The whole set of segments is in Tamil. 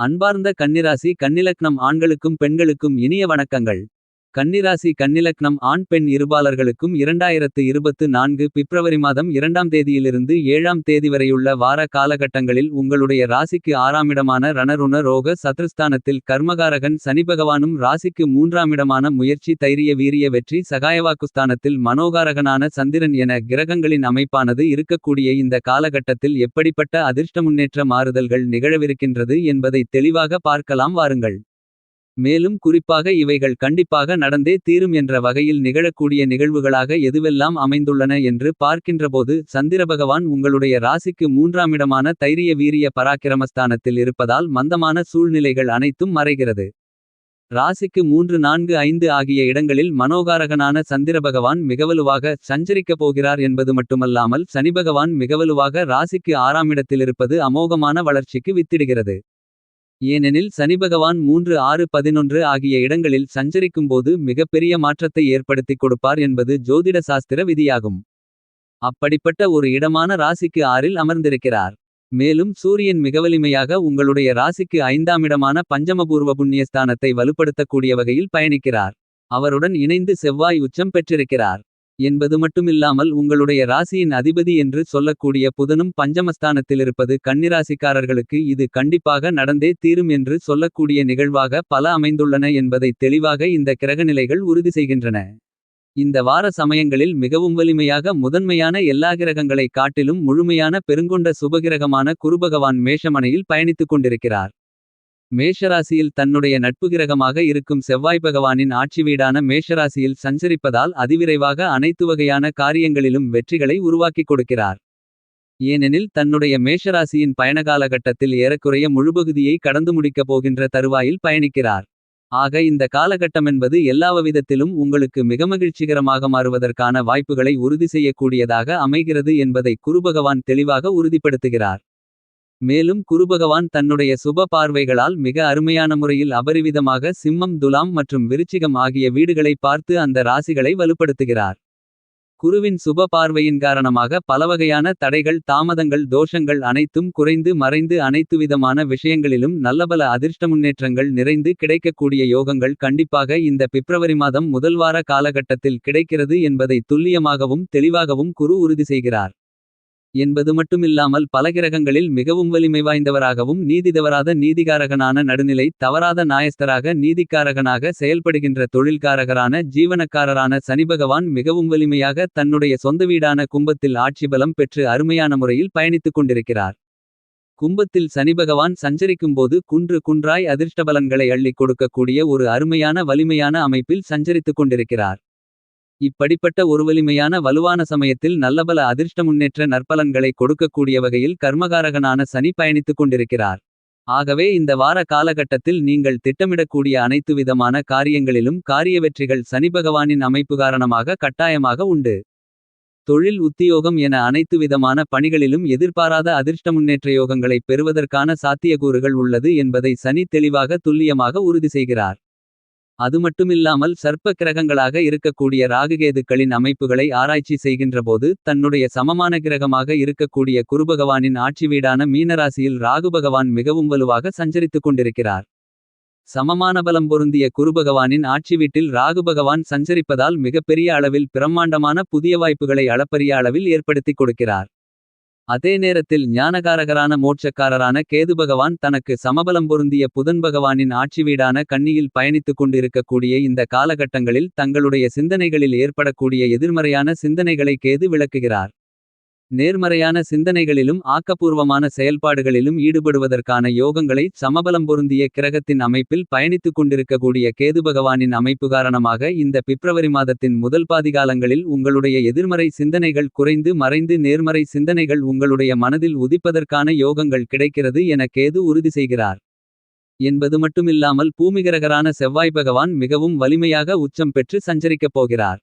அன்பார்ந்த கன்னிராசி கன்னிலக்னம் ஆண்களுக்கும் பெண்களுக்கும் இனிய வணக்கங்கள். கன்னிராசி கன்னிலக்னம் ஆண் பெண் இருபாலர்களுக்கும் 2024 பிப்ரவரி மாதம் 2ஆம் தேதியிலிருந்து 7ஆம் தேதி வரையுள்ள வார காலகட்டங்களில் உங்களுடைய ராசிக்கு 6ஆம் இடமான ரணருண ரோக சத்ருஸ்தானத்தில் கர்மகாரகன் சனிபகவானும் ராசிக்கு 3ஆம் இடமான முயற்சி தைரிய வீரிய வெற்றி சகாயவாக்குஸ்தானத்தில் மனோகாரகனான சந்திரன் என கிரகங்களின் அமைப்பானது இருக்கக்கூடிய இந்த காலகட்டத்தில் எப்படிப்பட்ட அதிர்ஷ்ட முன்னேற்ற மாறுதல்கள் நிகழவிருக்கின்றது என்பதை தெளிவாக பார்க்கலாம் வாருங்கள். மேலும் குறிப்பாக இவைகள் கண்டிப்பாக நடந்தே தீரும் என்ற வகையில் நிகழக்கூடிய நிகழ்வுகளாக எதுவெல்லாம் அமைந்துள்ளன என்று பார்க்கின்றபோது சந்திரபகவான் உங்களுடைய ராசிக்கு 3ஆம் இடமான தைரிய வீரிய பராக்கிரமஸ்தானத்தில் இருப்பதால் மந்தமான சூழ்நிலைகள் அனைத்தும் மறைகிறது. ராசிக்கு 3 4 5 ஆகிய இடங்களில் மனோகாரகனான சந்திரபகவான் மிகவலுவாக சஞ்சரிக்கப் போகிறார் என்பது மட்டுமல்லாமல் சனிபகவான் மிகவலுவாக ராசிக்கு 6ஆம் இடத்திலிருப்பது அமோகமான வளர்ச்சிக்கு வித்திடுகிறது. ஏனெனில் சனிபகவான் 3 6 11 ஆகிய இடங்களில் சஞ்சரிக்கும்போது மிகப்பெரிய மாற்றத்தை ஏற்படுத்திக் கொடுப்பார் என்பது ஜோதிட சாஸ்திர விதியாகும். அப்படிப்பட்ட ஒரு இடமான ராசிக்கு 6இல் அமர்ந்திருக்கிறார். மேலும் சூரியன் மிகவலிமையாக உங்களுடைய ராசிக்கு 5ஆம் இடமான பஞ்சமபூர்வ புண்ணியஸ்தானத்தை வலுப்படுத்தக்கூடிய வகையில் பயணிக்கிறார். அவருடன் இணைந்து செவ்வாய் உச்சம் பெற்றிருக்கிறார் என்பது மட்டுமில்லாமல் உங்களுடைய ராசியின் அதிபதி என்று சொல்லக்கூடிய புதனும் பஞ்சமஸ்தானத்திலிருப்பது கன்னிராசிக்காரர்களுக்கு இது கண்டிப்பாக நடந்தே தீரும் என்று சொல்லக்கூடிய நிகழ்வாக பல அமைந்துள்ளன என்பதை தெளிவாக இந்த கிரகநிலைகள் உறுதி செய்கின்றன. இந்த வார சமயங்களில் மிகவும் வலிமையாக முதன்மையான எல்லா கிரகங்களை காட்டிலும் முழுமையான பெருங்கொண்ட சுபகிரகமான குருபகவான் மேஷமனையில் பயணித்துக் கொண்டிருக்கிறார். மேஷராசியில் தன்னுடைய நட்பு கிரகமாக இருக்கும் செவ்வாய் பகவானின் ஆட்சி வீடான மேஷராசியில் சஞ்சரிப்பதால் அதிவிரைவாக அனைத்து வகையான காரியங்களிலும் வெற்றிகளை உருவாக்கிக் கொடுக்கிறார். ஏனெனில் தன்னுடைய மேஷராசியின் பயணகாலகட்டத்தில் ஏறக்குறைய முழுபகுதியை கடந்து முடிக்கப் போகின்ற தருவாயில் பயணிக்கிறார். ஆக இந்த காலகட்டமென்பது எல்லாவிதத்திலும் உங்களுக்கு மிக மகிழ்ச்சிகரமாக மாறுவதற்கான வாய்ப்புகளை உறுதி செய்யக்கூடியதாக அமைகிறது என்பதை குருபகவான் தெளிவாக உறுதிப்படுத்துகிறார். மேலும் குருபகவான் தன்னுடைய சுப பார்வைகளால் மிக அருமையான முறையில் அபரிவிதமாக சிம்மம் துலாம் மற்றும் விருச்சிகம் ஆகிய வீடுகளை பார்த்து அந்த ராசிகளை வலுப்படுத்துகிறார். குருவின் சுப பார்வையின் காரணமாக பலவகையான தடைகள் தாமதங்கள் தோஷங்கள் அனைத்தும் குறைந்து மறைந்து அனைத்துவிதமான விஷயங்களிலும் நல்லபல அதிர்ஷ்ட முன்னேற்றங்கள் நிறைந்து கிடைக்கக்கூடிய யோகங்கள் கண்டிப்பாக இந்த பிப்ரவரி மாதம் முதல் வார காலகட்டத்தில் கிடைக்கிறது என்பதை துல்லியமாகவும் தெளிவாகவும் குரு உறுதி செய்கிறார். என்பது மட்டுமில்லாமல் பல கிரகங்களில் மிகவும் வலிமை வாய்ந்தவராகவும் நீதி தவறாத நீதிகாரகனான நடுநிலை தவறாத நாயஸ்தராக நீதிக்காரகனாக செயல்படுகின்ற தொழில்காரகரான ஜீவனக்காரரான சனிபகவான் மிகவும் வலிமையாக தன்னுடைய சொந்த வீடான கும்பத்தில் ஆட்சி பலம் பெற்று அருமையான முறையில் பயணித்துக் கொண்டிருக்கிறார். கும்பத்தில் சனிபகவான் சஞ்சரிக்கும்போது குன்று குன்றாய் அதிர்ஷ்டபலன்களை அள்ளிக் கொடுக்கக்கூடிய ஒரு அருமையான வலிமையான அமைப்பில் சஞ்சரித்துக் கொண்டிருக்கிறார். இப்படிப்பட்ட ஒரு வலிமையான வலுவான சமயத்தில் நல்லபல அதிர்ஷ்ட முன்னேற்ற நற்பலன்களை கொடுக்கக்கூடிய வகையில் கர்மகாரகனான சனி பயணித்துக் கொண்டிருக்கிறார். ஆகவே இந்த வார காலகட்டத்தில் நீங்கள் திட்டமிடக்கூடிய அனைத்து விதமான காரியங்களிலும் காரிய வெற்றிகள் சனிபகவானின் அமைப்பு காரணமாக கட்டாயமாக உண்டு. தொழில் உத்தியோகம் என அனைத்து விதமான பணிகளிலும் எதிர்பாராத அதிர்ஷ்ட முன்னேற்ற யோகங்களை பெறுவதற்கான சாத்தியக்கூறுகள் உள்ளது என்பதை சனி தெளிவாக துல்லியமாக உறுதி செய்கிறார். அது மட்டுமில்லாமல் சர்ப்ப கிரகங்களாக இருக்கக்கூடிய ராகுகேதுக்களின் அமைப்புகளை ஆராய்ச்சி செய்கின்றபோது தன்னுடைய சமமான கிரகமாக இருக்கக்கூடிய குருபகவானின் ஆட்சி வீடான மீனராசியில் ராகுபகவான் மிகவும் வலுவாக சஞ்சரித்துக் கொண்டிருக்கிறார். சமமான பலம் பொருந்திய குருபகவானின் ஆட்சி வீட்டில் ராகுபகவான் சஞ்சரிப்பதால் மிகப்பெரிய அளவில் பிரம்மாண்டமான புதிய வாய்ப்புகளை அளப்பரிய அளவில் ஏற்படுத்திக் கொடுக்கிறார். அதே நேரத்தில் ஞானகாரகரான மோட்சக்காரரான கேது பகவான் தனக்கு சமபலம் பொருந்திய புதன் பகவானின் ஆட்சி வீடான கன்னியில் பயணித்துக் கொண்டிருக்கக்கூடிய இந்த காலகட்டங்களில் தங்களுடைய சிந்தனைகளில் ஏற்படக்கூடிய எதிர்மறையான சிந்தனைகளை கேது விளக்குகிறார். நேர்மறையான சிந்தனைகளிலும் ஆக்கப்பூர்வமான செயல்பாடுகளிலும் ஈடுபடுவதற்கான யோகங்களை சமபலம் பொருந்திய கிரகத்தின் அமைப்பில் பயணித்துக் கொண்டிருக்கக்கூடிய கேது பகவானின் அமைப்பு காரணமாக இந்த பிப்ரவரி மாதத்தின் முதல் பாதிகாலங்களில் உங்களுடைய எதிர்மறை சிந்தனைகள் குறைந்து மறைந்து நேர்மறை சிந்தனைகள் உங்களுடைய மனதில் உதிப்பதற்கான யோகங்கள் கிடைக்கிறது என கேது உறுதி செய்கிறார். என்பது மட்டுமில்லாமல் பூமிகரகரான செவ்வாய் பகவான் மிகவும் வலிமையாக உச்சம் பெற்று சஞ்சரிக்கப் போகிறார்.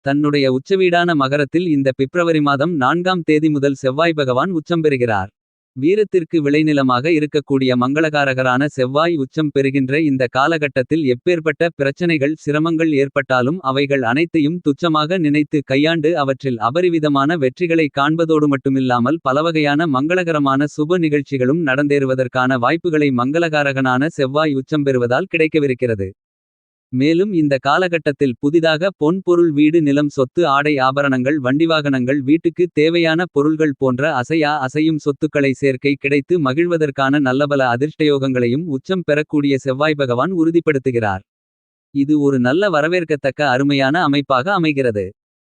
தன்னுடைய உச்சவீடான மகரத்தில் இந்த பிப்ரவரி மாதம் 4ஆம் தேதி முதல் செவ்வாய் பகவான் உச்சம் பெறுகிறார். வீரத்திற்கு விளைநிலமாக இருக்கக்கூடிய மங்களகாரகரான செவ்வாய் உச்சம் பெறுகின்ற இந்த காலகட்டத்தில் எப்பேற்பட்ட பிரச்சனைகள் சிரமங்கள் ஏற்பட்டாலும் அவைகள் அனைத்தையும் துச்சமாக நினைத்து கையாண்டு அவற்றில் அபரிவிதமான வெற்றிகளை காண்பதோடு மட்டுமில்லாமல் பலவகையான மங்களகரமான சுப நிகழ்ச்சிகளும் நடந்தேறுவதற்கான வாய்ப்புகளை மங்களகாரகனான செவ்வாய் உச்சம் பெறுவதால் கிடைக்கவிருக்கிறது. மேலும் இந்த காலகட்டத்தில் புதிதாக பொன் பொருள் வீடு நிலம் சொத்து ஆடை ஆபரணங்கள் வண்டிவாகனங்கள் வீட்டுக்கு தேவையான பொருள்கள் போன்ற அசையும் சொத்துக்களை சேர்க்கை கிடைத்து மகிழ்வதற்கான நல்லபல அதிர்ஷ்டயோகங்களையும் உச்சம் பெறக்கூடிய செவ்வாய் பகவான் உறுதிப்படுத்துகிறார். இது ஒரு நல்ல வரவேற்கத்தக்க அருமையான அமைப்பாக அமைகிறது.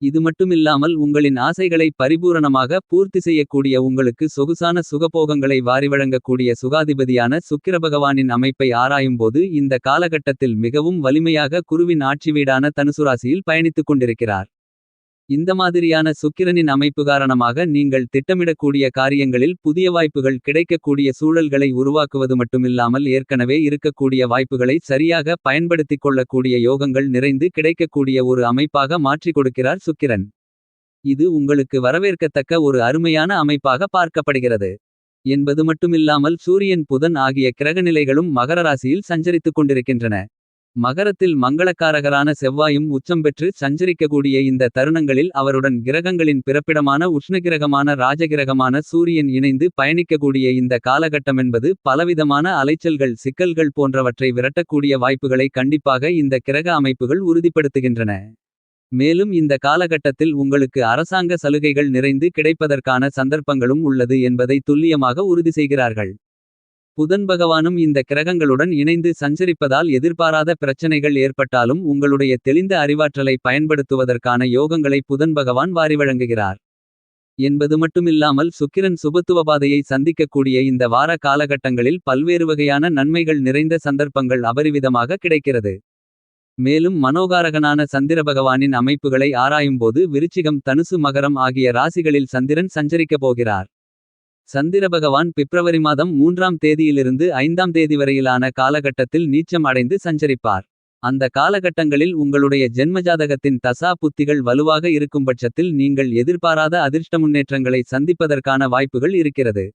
இது மட்டுமில்லாமல் உங்களின் ஆசைகளை பரிபூரணமாக பூர்த்தி செய்யக்கூடிய உங்களுக்கு சொகுசான சுகபோகங்களை வாரிவழங்கக்கூடிய சுகாதிபதியான சுக்கிரபகவானின் அமைப்பை ஆராயும்போது இந்த காலகட்டத்தில் மிகவும் வலிமையாக குருவின் ஆட்சி வீடான தனுசுராசியில் பயணித்துக் கொண்டிருக்கிறார். இந்த மாதிரியான சுக்கிரனின் அமைப்பு காரணமாக நீங்கள் திட்டமிடக்கூடிய காரியங்களில் புதிய வாய்ப்புகள் கிடைக்கக்கூடிய சூழல்களை உருவாக்குவது மட்டுமில்லாமல் ஏற்கனவே இருக்கக்கூடிய வாய்ப்புகளை சரியாக பயன்படுத்திக் கொள்ளக்கூடிய யோகங்கள் நிறைந்து கிடைக்கக்கூடிய ஒரு அமைப்பாக மாற்றிக் கொடுக்கிறார் சுக்கிரன். இது உங்களுக்கு வரவேற்கத்தக்க ஒரு அருமையான அமைப்பாக பார்க்கப்படுகிறது என்பது மட்டுமில்லாமல் சூரியன் புதன் ஆகிய கிரகநிலைகளும் மகர ராசியில் சஞ்சரித்துக் கொண்டிருக்கின்றன. மகரத்தில் மங்களக்காரகரான செவ்வாயும் உச்சம் பெற்று சஞ்சரிக்கக்கூடிய இந்த தருணங்களில் அவருடன் கிரகங்களின் பிறப்பிடமான உஷ்ணகிரகமான ராஜகிரகமான சூரியன் இணைந்து பயணிக்கக்கூடிய இந்த காலகட்டமென்பது பலவிதமான அலைச்சல்கள் சிக்கல்கள் போன்றவற்றை விரட்டக்கூடிய வாய்ப்புகளை கண்டிப்பாக இந்த கிரக அமைப்புகள் உறுதிப்படுத்துகின்றன. மேலும் இந்த காலகட்டத்தில் உங்களுக்கு அரசாங்க சலுகைகள் நிறைந்து கிடைப்பதற்கான சந்தர்ப்பங்களும் உள்ளது என்பதை துல்லியமாக உறுதி செய்கிறார்கள். புதன் பகவானும் இந்த கிரகங்களுடன் இணைந்து சஞ்சரிப்பதால் எதிர்பாராத பிரச்சனைகள் ஏற்பட்டாலும் உங்களுடைய தெளிந்த அறிவாற்றலை பயன்படுத்துவதற்கான யோகங்களை புதன் பகவான் வாரிவழங்குகிறார் என்பது மட்டுமில்லாமல் சுக்கிரன் சுபத்துவபாதையை சந்திக்கக்கூடிய இந்த வார காலகட்டங்களில் பல்வேறு வகையான நன்மைகள் நிறைந்த சந்தர்ப்பங்கள் அபரிவிதமாக கிடைக்கிறது. மேலும் மனோகாரகனான சந்திர பகவானின் அமைப்புகளை ஆராயும்போது விருச்சிகம் தனுசு மகரம் ஆகிய ராசிகளில் சந்திரன் சஞ்சரிக்கப் போகிறார். சந்திர பகவான் பிப்ரவரி மாதம் 3ஆம் தேதியிலிருந்து 5ஆம் தேதி வரையிலான காலகட்டத்தில் நீச்சம் அடைந்து சஞ்சரிப்பார். அந்த காலகட்டங்களில் உங்களுடைய ஜென்மஜாதகத்தின் தசா புத்திகள் வலுவாக இருக்கும்பட்சத்தில் நீங்கள் எதிர்பாராத அதிர்ஷ்ட முன்னேற்றங்களை சந்திப்பதற்கான வாய்ப்புகள் இருக்கிறது.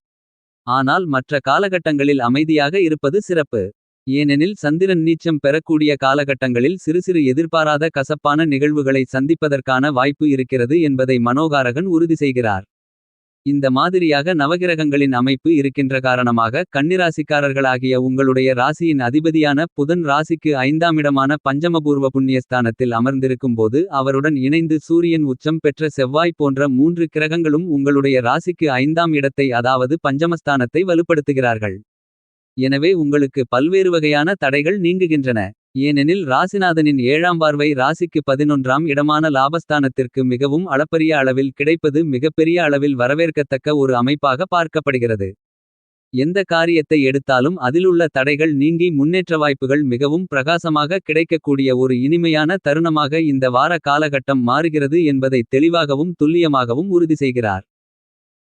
ஆனால் மற்ற காலகட்டங்களில் அமைதியாக இருப்பது சிறப்பு. ஏனெனில் சந்திரன் நீச்சம் பெறக்கூடிய காலகட்டங்களில் சிறு எதிர்பாராத கசப்பான நிகழ்வுகளை சந்திப்பதற்கான வாய்ப்பு இருக்கிறது என்பதை மனோகாரகன் உறுதி செய்கிறார். இந்த மாதிரியாக நவகிரகங்களின் அமைப்பு இருக்கின்ற காரணமாக கன்னிராசிக்காரர்களாகிய உங்களுடைய ராசியின் அதிபதியான புதன் ராசிக்கு 5ஆம் இடமான பஞ்சமபூர்வ புண்ணியஸ்தானத்தில் அமர்ந்திருக்கும் போது அவருடன் இணைந்து சூரியன் உச்சம் பெற்ற செவ்வாய் போன்ற 3 கிரகங்களும் உங்களுடைய ராசிக்கு 5ஆம் இடத்தை அதாவது பஞ்சமஸ்தானத்தை வலுப்படுத்துகிறார்கள். எனவே உங்களுக்கு பல்வேறு வகையான தடைகள் நீங்குகின்றன. ஏனெனில் ராசிநாதனின் 7ஆம் பார்வை ராசிக்கு 11ஆம் இடமான லாபஸ்தானத்திற்கு மிகவும் அளப்பரிய அளவில் கிடைப்பது மிகப்பெரிய அளவில் வரவேற்கத்தக்க ஒரு அமைப்பாக பார்க்கப்படுகிறது. எந்த காரியத்தை எடுத்தாலும் அதிலுள்ள தடைகள் நீங்கி முன்னேற்ற வாய்ப்புகள் மிகவும் பிரகாசமாக கிடைக்கக்கூடிய ஒரு இனிமையான தருணமாக இந்த வார காலகட்டம் மாறுகிறது என்பதை தெளிவாகவும் துல்லியமாகவும் உறுதி செய்கிறார்.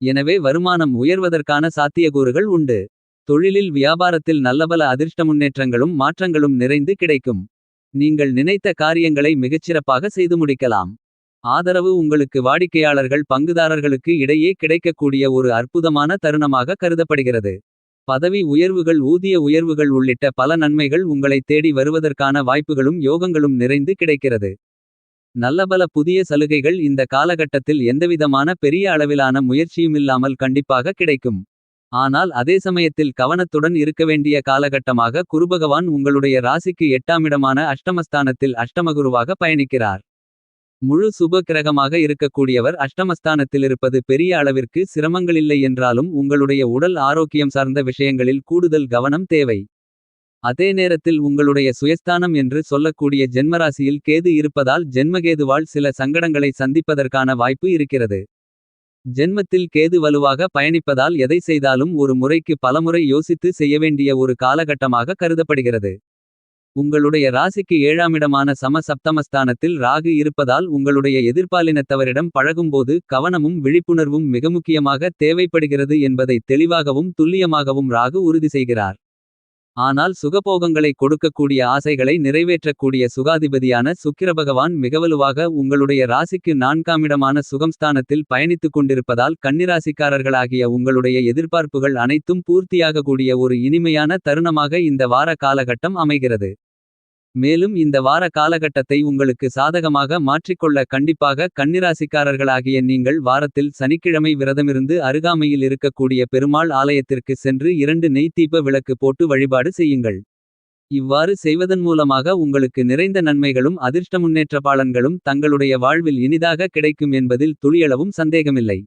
எனவே வருமானம் உயர்வதற்கான சாத்தியக்கூறுகள் உண்டு. தொழிலில் வியாபாரத்தில் நல்லபல அதிர்ஷ்ட முன்னேற்றங்களும் மாற்றங்களும் நிறைந்து கிடைக்கும். நீங்கள் நினைத்த காரியங்களை மிகச்சிறப்பாக செய்து முடிக்கலாம். ஆதரவு உங்களுக்கு வாடிக்கையாளர்கள் பங்குதாரர்களுக்கு இடையே கிடைக்கக்கூடிய ஒரு அற்புதமான தருணமாக கருதப்படுகிறது. பதவி உயர்வுகள் ஊதிய உயர்வுகள் உள்ளிட்ட பல நன்மைகள் உங்களை தேடி வருவதற்கான வாய்ப்புகளும் யோகங்களும் நிறைந்து கிடைக்கிறது. நல்லபல புதிய சலுகைகள் இந்த காலகட்டத்தில் எந்தவிதமான பெரிய அளவிலான முயற்சியுமில்லாமல் கண்டிப்பாக கிடைக்கும். ஆனால் அதே சமயத்தில் கவனத்துடன் இருக்க வேண்டிய காலகட்டமாக குருபகவான் உங்களுடைய ராசிக்கு 8ஆம் இடமான அஷ்டமஸ்தானத்தில் அஷ்டமகுருவாக பயணிக்கிறார். முழு சுப கிரகமாக இருக்கக்கூடியவர் அஷ்டமஸ்தானத்திலிருப்பது பெரிய அளவிற்கு சிரமங்களில்லை என்றாலும் உங்களுடைய உடல் ஆரோக்கியம் சார்ந்த விஷயங்களில் கூடுதல் கவனம் தேவை. அதே நேரத்தில் உங்களுடைய சுயஸ்தானம் என்று சொல்லக்கூடிய ஜென்மராசியில் கேது இருப்பதால் ஜென்மகேதுவால் சில சங்கடங்களை சந்திப்பதற்கான வாய்ப்பு இருக்கிறது. ஜென்மத்தில் கேது வலுவாக பயணிப்பதால் எதை செய்தாலும் ஒரு முறைக்கு பலமுறை யோசித்து செய்ய வேண்டிய ஒரு காலகட்டமாக கருதப்படுகிறது. உங்களுடைய ராசிக்கு 7ஆம் இடமான சப்தமஸ்தானத்தில் ராகு இருப்பதால் உங்களுடைய எதிர்பாலினத்தவரிடம் பழகும்போது கவனமும் விழிப்புணர்வும் மிக முக்கியமாக தேவைப்படுகிறது என்பதை தெளிவாகவும் துல்லியமாகவும் ராகு உறுதி செய்கிறார். ஆனால் சுகபோகங்களை கொடுக்கக்கூடிய ஆசைகளை நிறைவேற்றக்கூடிய சுகாதிபதியான சுக்கிரபகவான் மிகவலுவாக உங்களுடைய ராசிக்கு 4ஆமிடமான சுகம்ஸ்தானத்தில் பயணித்துக் கொண்டிருப்பதால் கன்னிராசிக்காரர்களாகிய உங்களுடைய எதிர்பார்ப்புகள் அனைத்தும் பூர்த்தியாகக்கூடிய ஒரு இனிமையான தருணமாக இந்த வார காலகட்டம் அமைகிறது. மேலும் இந்த வார காலகட்டத்தை உங்களுக்கு சாதகமாக மாற்றிக்கொள்ள கண்டிப்பாக கன்னிராசிக்காரர்களாகிய நீங்கள் வாரத்தில் சனிக்கிழமை விரதமிருந்து அருகாமையில் இருக்கக்கூடிய பெருமாள் ஆலயத்திற்கு சென்று 2 நெய்த்தீப விளக்கு போட்டு வழிபாடு செய்யுங்கள். இவ்வாறு செய்வதன் மூலமாக உங்களுக்கு நிறைந்த நன்மைகளும் அதிர்ஷ்ட முன்னேற்ற பலன்களும் தங்களுடைய வாழ்வில் இனிதாக கிடைக்கும் என்பதில் துளியளவும் சந்தேகமில்லை.